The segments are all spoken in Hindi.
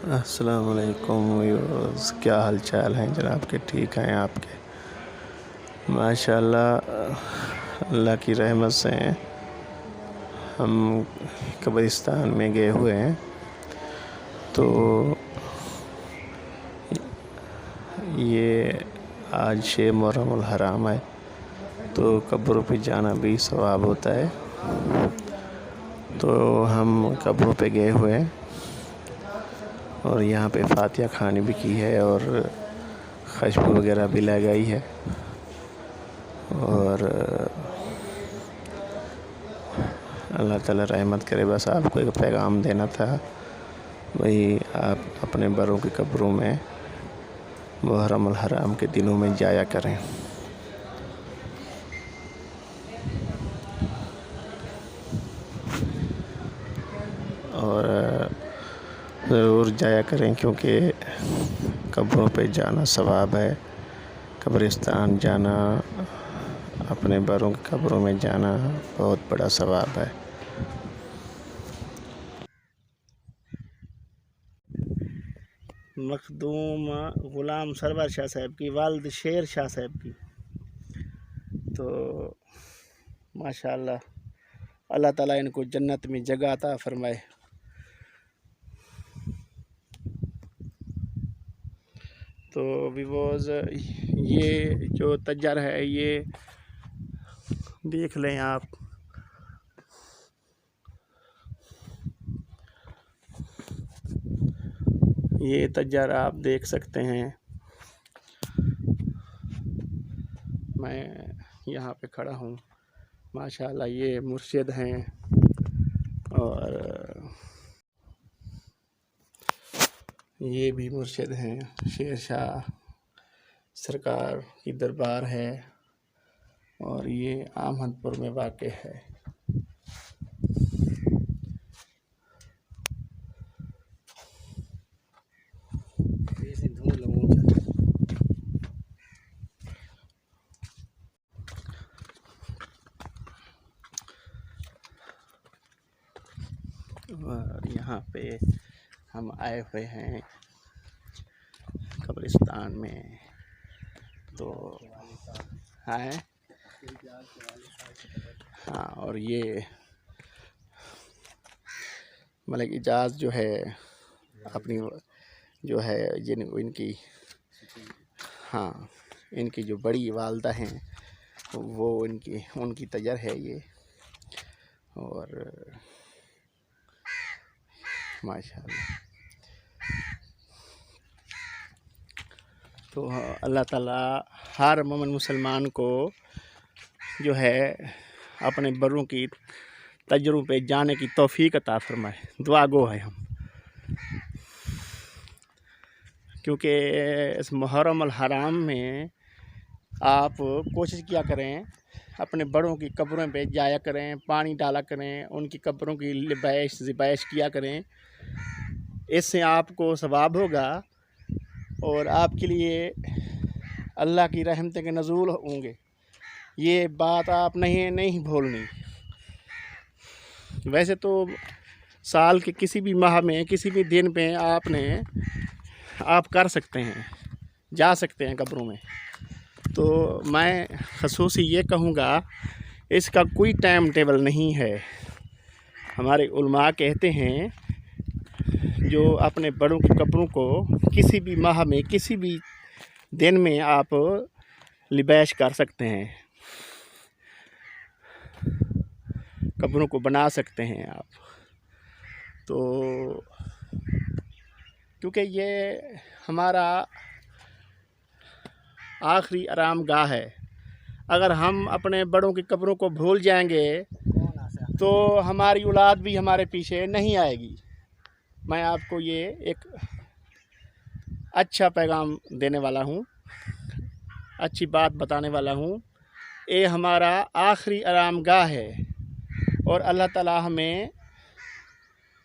अस्सलाम वालेकुम व्यूअर्स, क्या हाल चाल हैं जनाब के? ठीक हैं आपके? माशाल्लाह अल्लाह की रहमत से हम कब्रिस्तान में गए हुए हैं। तो ये आज शे मुहर्रमुल हराम है, तो कब्रों पे जाना भी सवाब होता है। तो हम कब्रों पे गए हुए हैं और यहाँ पे फातिहा खानी भी की है और खुशबू वगैरह भी लगाई है। और अल्लाह ताला रहमत करे। बस आपको एक पैगाम देना था, वही आप अपने बड़ों की कब्रों में मुहर्रमुल हराम के दिनों में जाया करें। और ज़रूर जाया करें, क्योंकि कब्रों पे जाना सवाब है। कब्रिस्तान जाना, अपने बड़ों की कब्रों में जाना बहुत बड़ा सवाब है। मखदूम ग़ुलाम सरवर शाह साहब की वालिद शेर शाह साहब की। तो माशाअल्लाह अल्लाह ताला इनको जन्नत में जगह अता फरमाए। तो विवोज़ ये जो तज्जर है, ये देख लें आप। ये तज्जर आप देख सकते हैं। मैं यहाँ पे खड़ा हूँ। माशाअल्लाह ये मुर्शिद हैं और ये भी मुर्शिद हैं। शेर शाह सरकार की दरबार है और ये अहमदपुर में वाक़ है। और यहाँ पे हम आए हुए हैं कब्रिस्तान में। तो आए हाँ, और ये मलिक इजाज़ जो है अपनी जो है इनकी हाँ, इनकी जो बड़ी वालदा हैं वो उनकी तजर है ये। और माशाअल्लाह तो अल्लाह ताला हर मोमिन मुसलमान को जो है अपने बड़ों की तजरों पे जाने की तौफीक अता फरमाए। दुआ गो है हम, क्योंकि इस मुहर्रमुल हराम में आप कोशिश किया करें, अपने बड़ों की कब्रों पे जाया करें, पानी डाला करें, उनकी कब्रों की लिबाइश ज़िबाइश किया करें। इससे आपको सवाब होगा और आपके लिए अल्लाह की रहमतें के नज़ूल होंगे। ये बात आप नहीं भूलनी। वैसे तो साल के किसी भी माह में किसी भी दिन पे आप कर सकते हैं, जा सकते हैं कब्रों में। तो मैं ख़ुसूसी ये कहूँगा, इसका कोई टाइम टेबल नहीं है। हमारे उलमा कहते हैं जो अपने बड़ों की कब्रों को किसी भी माह में किसी भी दिन में आप लिबाइश कर सकते हैं, कब्रों को बना सकते हैं आप। तो क्योंकि ये हमारा आखिरी आराम गाह है। अगर हम अपने बड़ों की कब्रों को भूल जाएंगे तो हमारी औलाद भी हमारे पीछे नहीं आएगी। मैं आपको ये एक अच्छा पैगाम देने वाला हूँ, अच्छी बात बताने वाला हूँ। ये हमारा आखिरी आराम गाह है और अल्लाह ताला हमें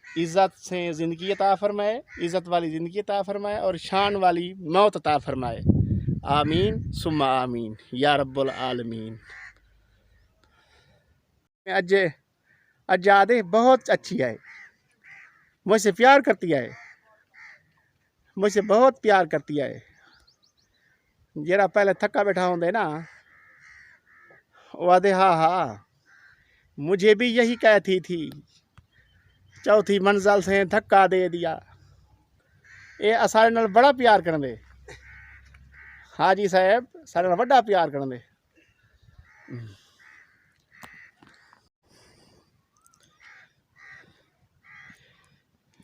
इज़्ज़त से ज़िंदगी अता फरमाए, इज़्ज़त वाली ज़िंदगी अता फरमाए और शान वाली मौत अता फरमाए। आमीन सुम्मा आमीन या रब्बुल आलमीन। अजादे बहुत अच्छी है, मुझसे प्यार करती है। मुझसे बहुत प्यार करती है। जरा पहले थका बैठा होंगे ना, वादे हाँ हाँ मुझे भी यही कहती थी, चौथी मंजिल से धक्का दे दिया। ये सारे नाल बड़ा प्यार करते। हाँ जी साहब, सारे नाल बड़ा प्यार करते।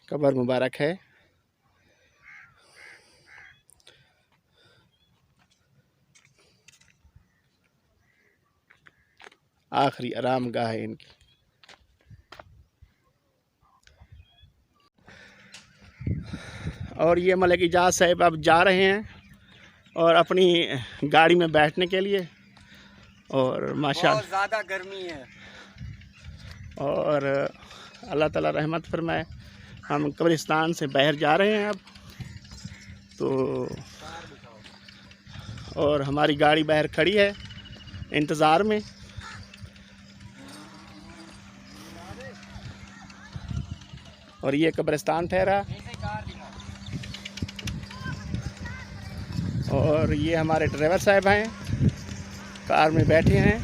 कब्र मुबारक है। आखिरी आराम गाह है इनकी। और ये मलिक इजाज साहब अब जा रहे हैं और अपनी गाड़ी में बैठने के लिए। और माशाअल्लाह बहुत ज़्यादा गर्मी है और अल्लाह ताला रहमत फरमाए। हम कब्रिस्तान से बाहर जा रहे हैं अब तो, और हमारी गाड़ी बाहर खड़ी है इंतज़ार में। और ये कब्रिस्तान ठहरा और ये हमारे ड्राइवर साहब हैं, कार में बैठे हैं।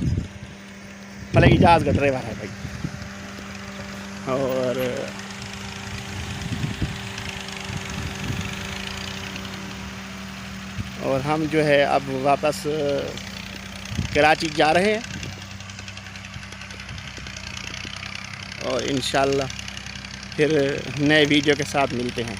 मलिक इजाज़ का ड्राइवर है भाई। और हम जो है अब वापस कराची जा रहे हैं और इंशाअल्लाह फिर नए वीडियो के साथ मिलते हैं।